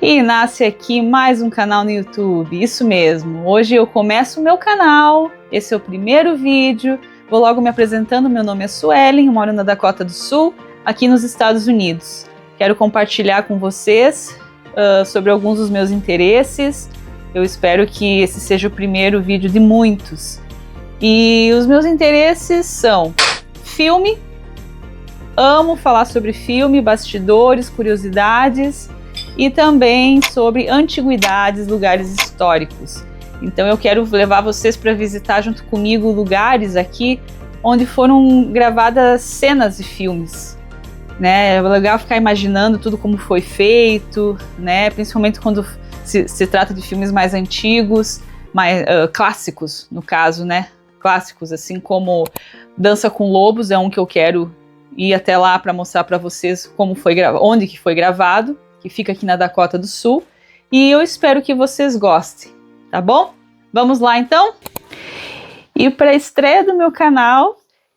E nasce aqui mais um canal no YouTube, isso mesmo. Hoje eu começo o meu canal, esse é o primeiro vídeo. Vou logo me apresentando, meu nome é Suelen, moro na Dakota do Sul, aqui nos Estados Unidos. Quero compartilhar com vocês sobre alguns dos meus interesses. Eu espero que esse seja o primeiro vídeo de muitos. E os meus interesses são filme, amo falar sobre filme, bastidores, curiosidades e também sobre antiguidades, lugares históricos. Então eu quero levar vocês para visitar junto comigo lugares aqui onde foram gravadas cenas de filmes. Né? É legal ficar imaginando tudo como foi feito, né? Principalmente quando se trata de filmes mais antigos, mais clássicos no caso, né? Clássicos, assim como Dança com Lobos é um que eu quero ir até lá para mostrar para vocês como foi onde que foi gravado, que fica aqui na Dakota do Sul, e eu espero que vocês gostem, tá bom? Vamos lá então? E para a estreia do meu canal,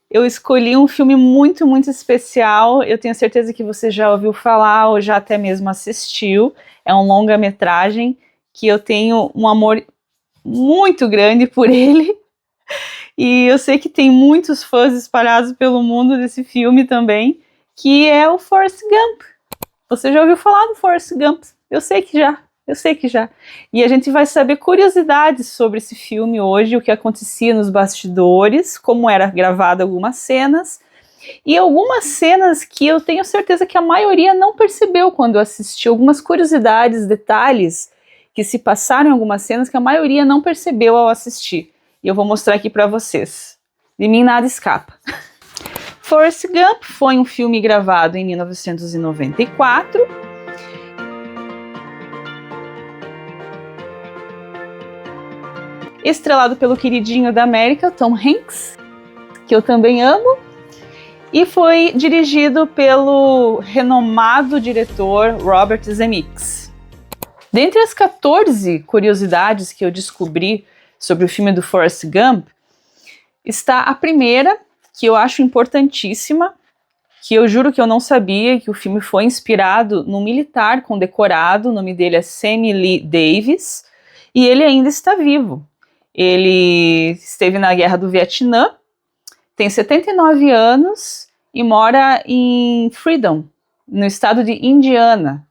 eu escolhi um filme muito, muito especial. Eu tenho certeza que você já ouviu falar ou já até mesmo assistiu. É um longa-metragem que eu tenho um amor muito grande por ele. E eu sei que tem muitos fãs espalhados pelo mundo desse filme também, que é o Forrest Gump. Você já ouviu falar do Forrest Gump? Eu sei que já. E a gente vai saber curiosidades sobre esse filme hoje, o que acontecia nos bastidores, como era gravada algumas cenas, e algumas cenas que eu tenho certeza que a maioria não percebeu quando assistiu, algumas curiosidades, detalhes que se passaram em algumas cenas que a maioria não percebeu ao assistir. E eu vou mostrar aqui para vocês. De mim nada escapa. Forrest Gump foi um filme gravado em 1994. Estrelado pelo queridinho da América, Tom Hanks, que eu também amo. E foi dirigido pelo renomado diretor Robert Zemeckis. Dentre as 14 curiosidades que eu descobri sobre o filme do Forrest Gump, está a primeira, que eu acho importantíssima, que eu juro que eu não sabia, que o filme foi inspirado num militar condecorado, o nome dele é Sammy Lee Davis, e ele ainda está vivo. Ele esteve na Guerra do Vietnã, tem 79 anos e mora em Freedom, no estado de Indiana.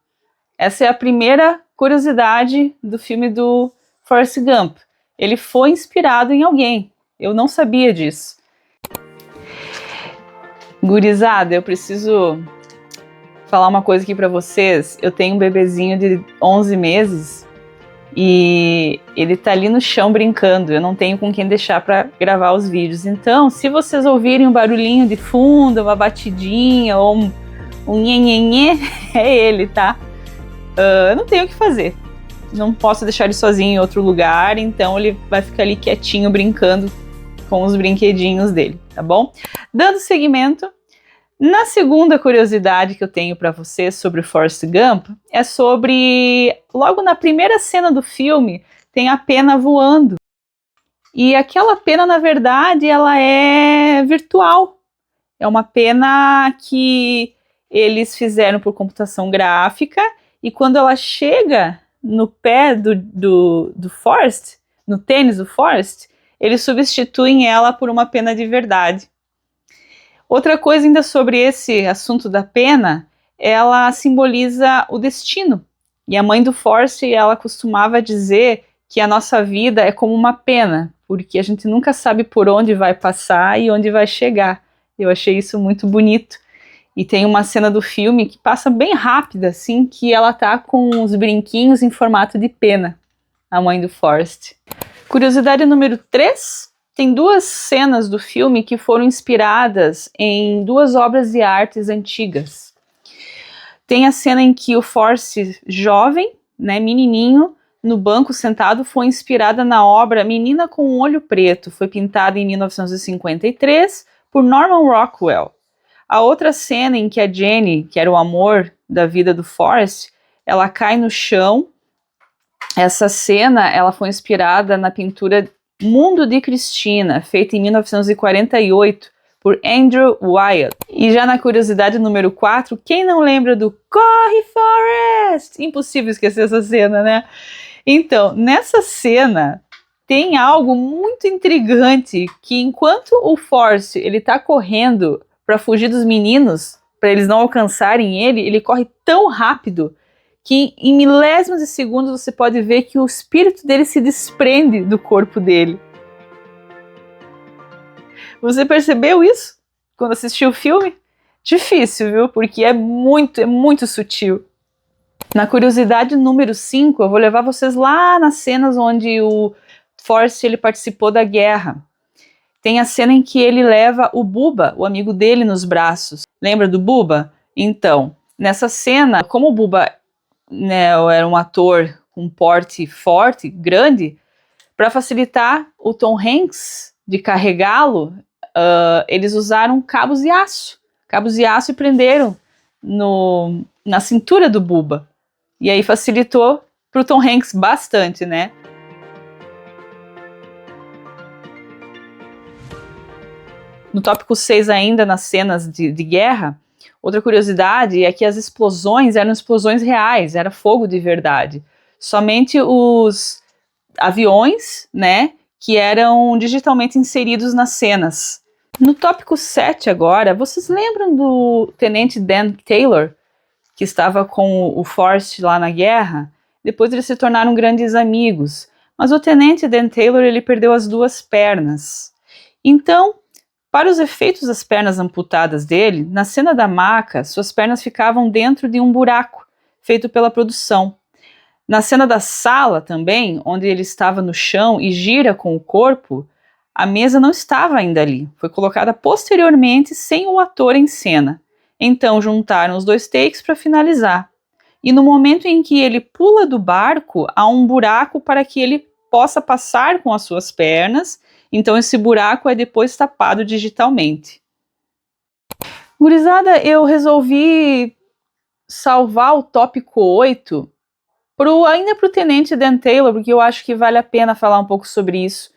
Essa é a primeira curiosidade do filme do Forrest Gump. Ele foi inspirado em alguém. Eu não sabia disso. Gurizada, eu preciso falar uma coisa aqui pra vocês. Eu tenho um bebezinho de 11 meses e ele tá ali no chão brincando. Eu não tenho com quem deixar pra gravar os vídeos. Então, se vocês ouvirem um barulhinho de fundo, uma batidinha ou um nhenhenhê, é ele, tá? Eu não tenho o que fazer. Não posso deixar ele sozinho em outro lugar, então ele vai ficar ali quietinho, brincando com os brinquedinhos dele, tá bom? Dando seguimento, na segunda curiosidade que eu tenho para vocês sobre o Forrest Gump, é sobre, logo na primeira cena do filme, tem a pena voando. E aquela pena, na verdade, ela é virtual. É uma pena que eles fizeram por computação gráfica, e quando ela chega no pé do Forrest, no tênis do Forrest, eles substituem ela por uma pena de verdade. Outra coisa ainda sobre esse assunto da pena, ela simboliza o destino. E a mãe do Forrest, ela costumava dizer que a nossa vida é como uma pena, porque a gente nunca sabe por onde vai passar e onde vai chegar. Eu achei isso muito bonito. E tem uma cena do filme que passa bem rápida, assim, que ela tá com os brinquinhos em formato de pena, a mãe do Forrest. Curiosidade número 3, tem duas cenas do filme que foram inspiradas em duas obras de artes antigas. Tem a cena em que o Forrest jovem, né, menininho, no banco sentado, foi inspirada na obra Menina com um Olho Preto, foi pintada em 1953 por Norman Rockwell. A outra cena em que a Jenny, que era o amor da vida do Forrest, ela cai no chão. Essa cena ela foi inspirada na pintura Mundo de Cristina, feita em 1948 por Andrew Wyatt. E já na curiosidade número 4, quem não lembra do Corre, Forrest? Impossível esquecer essa cena, né? Então, nessa cena tem algo muito intrigante, que enquanto o Forrest ele tá correndo para fugir dos meninos, para eles não alcançarem ele corre tão rápido que em milésimos de segundos você pode ver que o espírito dele se desprende do corpo dele. Você percebeu isso quando assistiu o filme? Difícil, viu? Porque é muito sutil. Na curiosidade número 5, eu vou levar vocês lá nas cenas onde o Forrest ele participou da guerra. Tem a cena em que ele leva o Bubba, o amigo dele, nos braços. Lembra do Bubba? Então, nessa cena, como o Bubba, né, era um ator com porte forte, grande, para facilitar o Tom Hanks de carregá-lo, eles usaram cabos de aço e prenderam na cintura do Bubba. E aí facilitou para o Tom Hanks bastante, né? No tópico 6 ainda, nas cenas de guerra, outra curiosidade é que as explosões eram explosões reais, era fogo de verdade. Somente os aviões, né, que eram digitalmente inseridos nas cenas. No tópico 7 agora, vocês lembram do Tenente Dan Taylor, que estava com o Forrest lá na guerra? Depois eles se tornaram grandes amigos. Mas o Tenente Dan Taylor, ele perdeu as 2 pernas. Então, para os efeitos das pernas amputadas dele, na cena da maca, suas pernas ficavam dentro de um buraco feito pela produção. Na cena da sala também, onde ele estava no chão e gira com o corpo, a mesa não estava ainda ali. Foi colocada posteriormente sem o ator em cena. Então juntaram os 2 takes para finalizar. E no momento em que ele pula do barco, há um buraco para que ele possa passar com as suas pernas. Então esse buraco é depois tapado digitalmente. Gurizada, eu resolvi salvar o tópico 8 ainda para o Tenente Dan Taylor, porque eu acho que vale a pena falar um pouco sobre isso.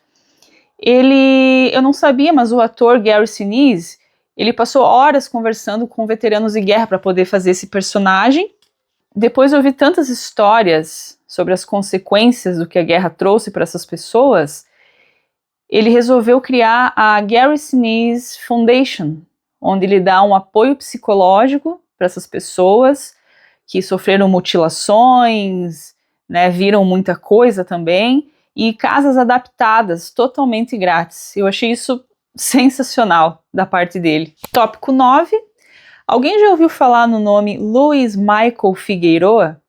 Eu não sabia, mas o ator Gary Sinise, ele passou horas conversando com veteranos de guerra para poder fazer esse personagem. Depois eu vi tantas histórias sobre as consequências do que a guerra trouxe para essas pessoas, ele resolveu criar a Gary Sinise Foundation, onde ele dá um apoio psicológico para essas pessoas que sofreram mutilações, né, viram muita coisa também, e casas adaptadas totalmente grátis. Eu achei isso sensacional da parte dele. Tópico 9. Alguém já ouviu falar no nome Luiz Michael Figueroa?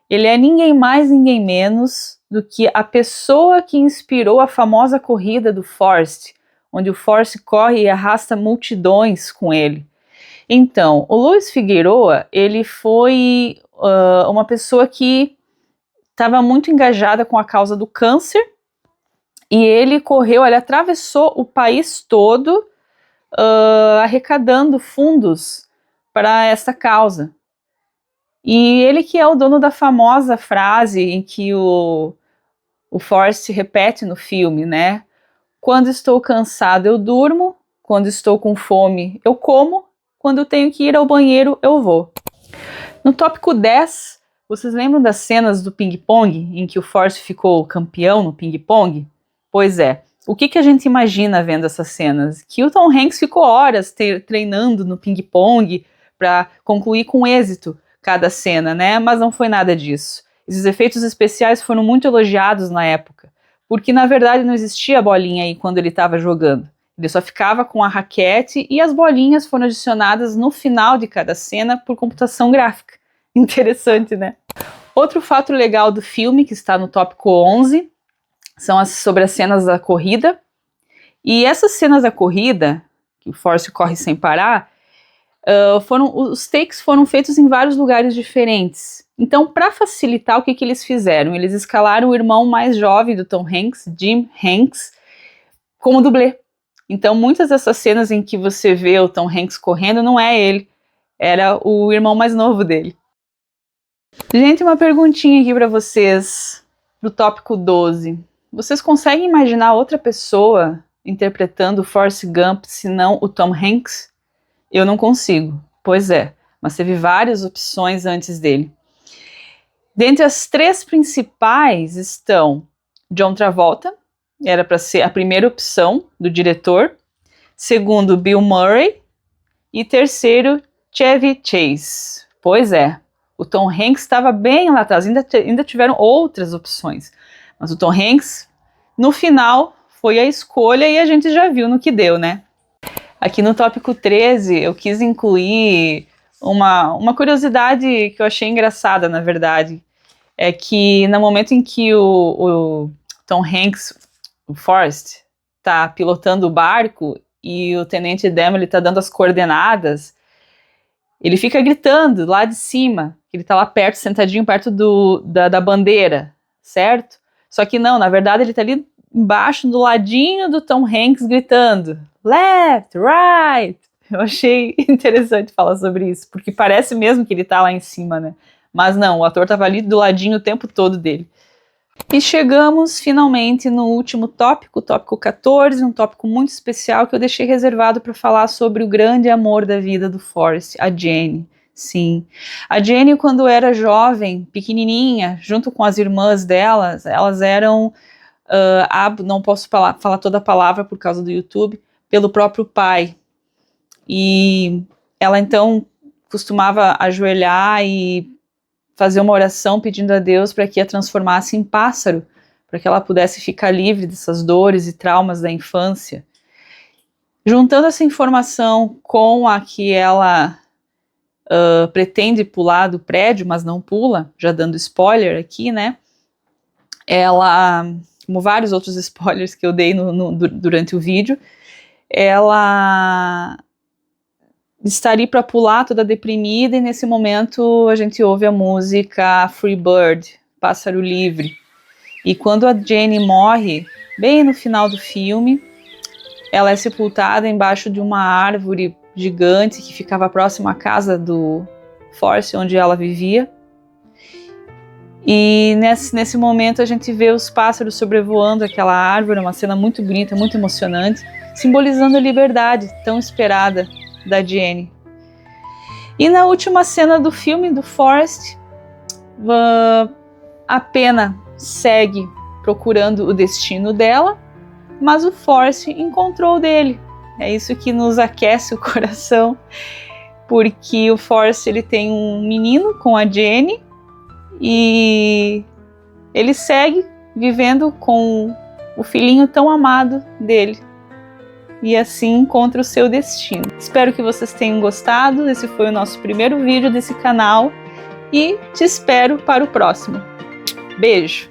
Ele é ninguém mais, ninguém menos do que a pessoa que inspirou a famosa corrida do Forrest, onde o Forrest corre e arrasta multidões com ele. Então, o Luiz Figueroa, ele foi uma pessoa que estava muito engajada com a causa do câncer, e ele atravessou o país todo arrecadando fundos para essa causa. E ele que é o dono da famosa frase em que o Forrest repete no filme, né? Quando estou cansado eu durmo, quando estou com fome eu como, quando eu tenho que ir ao banheiro eu vou. No tópico 10, vocês lembram das cenas do ping-pong em que o Forrest ficou campeão no ping-pong? Pois é, o que a gente imagina vendo essas cenas? Que o Tom Hanks ficou horas treinando no ping-pong para concluir com êxito cada cena, né? Mas não foi nada disso. Esses efeitos especiais foram muito elogiados na época, porque na verdade não existia bolinha aí quando ele estava jogando. Ele só ficava com a raquete e as bolinhas foram adicionadas no final de cada cena por computação gráfica. Interessante, né? Outro fato legal do filme, que está no tópico 11, são sobre as cenas da corrida. E essas cenas da corrida, que o Forrest corre sem parar, os takes foram feitos em vários lugares diferentes. Então, para facilitar, o que eles fizeram? Eles escalaram o irmão mais jovem do Tom Hanks, Jim Hanks, como dublê. Então, muitas dessas cenas em que você vê o Tom Hanks correndo, não é ele, era o irmão mais novo dele. Gente, uma perguntinha aqui para vocês, do tópico 12. Vocês conseguem imaginar outra pessoa interpretando o Forrest Gump, se não o Tom Hanks? Eu não consigo. Pois é, mas teve várias opções antes dele. Dentre as 3 principais estão John Travolta, era para ser a primeira opção do diretor. Segundo, Bill Murray. E terceiro, Chevy Chase. Pois é, o Tom Hanks estava bem lá atrás, ainda tiveram outras opções. Mas o Tom Hanks, no final, foi a escolha e a gente já viu no que deu, né? Aqui no tópico 13, eu quis incluir uma curiosidade que eu achei engraçada, na verdade. É que no momento em que o Tom Hanks, o Forrest, está pilotando o barco e o tenente Demmely está dando as coordenadas, ele fica gritando lá de cima, ele está lá perto, sentadinho perto da bandeira, certo? Só que não, na verdade ele está ali embaixo, do ladinho do Tom Hanks, gritando left, right. Eu achei interessante falar sobre isso, porque parece mesmo que ele está lá em cima, né? Mas não, o ator estava ali do ladinho o tempo todo dele. E chegamos finalmente no último tópico, o tópico 14, um tópico muito especial que eu deixei reservado para falar sobre o grande amor da vida do Forrest, a Jenny. Sim, a Jenny, quando era jovem, pequenininha, junto com as irmãs delas, elas eram, não posso falar toda a palavra por causa do YouTube, pelo próprio pai. E ela então costumava ajoelhar e fazer uma oração pedindo a Deus para que a transformasse em pássaro, para que ela pudesse ficar livre dessas dores e traumas da infância. Juntando essa informação com a que ela pretende pular do prédio, mas não pula, já dando spoiler aqui, né? Ela, como vários outros spoilers que eu dei durante o vídeo, ela estaria para pular toda deprimida e nesse momento a gente ouve a música Free Bird, Pássaro Livre. E quando a Jenny morre, bem no final do filme, ela é sepultada embaixo de uma árvore gigante que ficava próxima à casa do Forrest, onde ela vivia. E nesse momento a gente vê os pássaros sobrevoando aquela árvore, uma cena muito bonita, muito emocionante, simbolizando a liberdade tão esperada da Jenny. E na última cena do filme do Forrest, a Pena segue procurando o destino dela, mas o Forrest encontrou o dele. É isso que nos aquece o coração, porque o Forrest ele tem um menino com a Jenny e ele segue vivendo com o filhinho tão amado dele. E assim encontra o seu destino. Espero que vocês tenham gostado. Esse foi o nosso primeiro vídeo desse canal e te espero para o próximo. Beijo!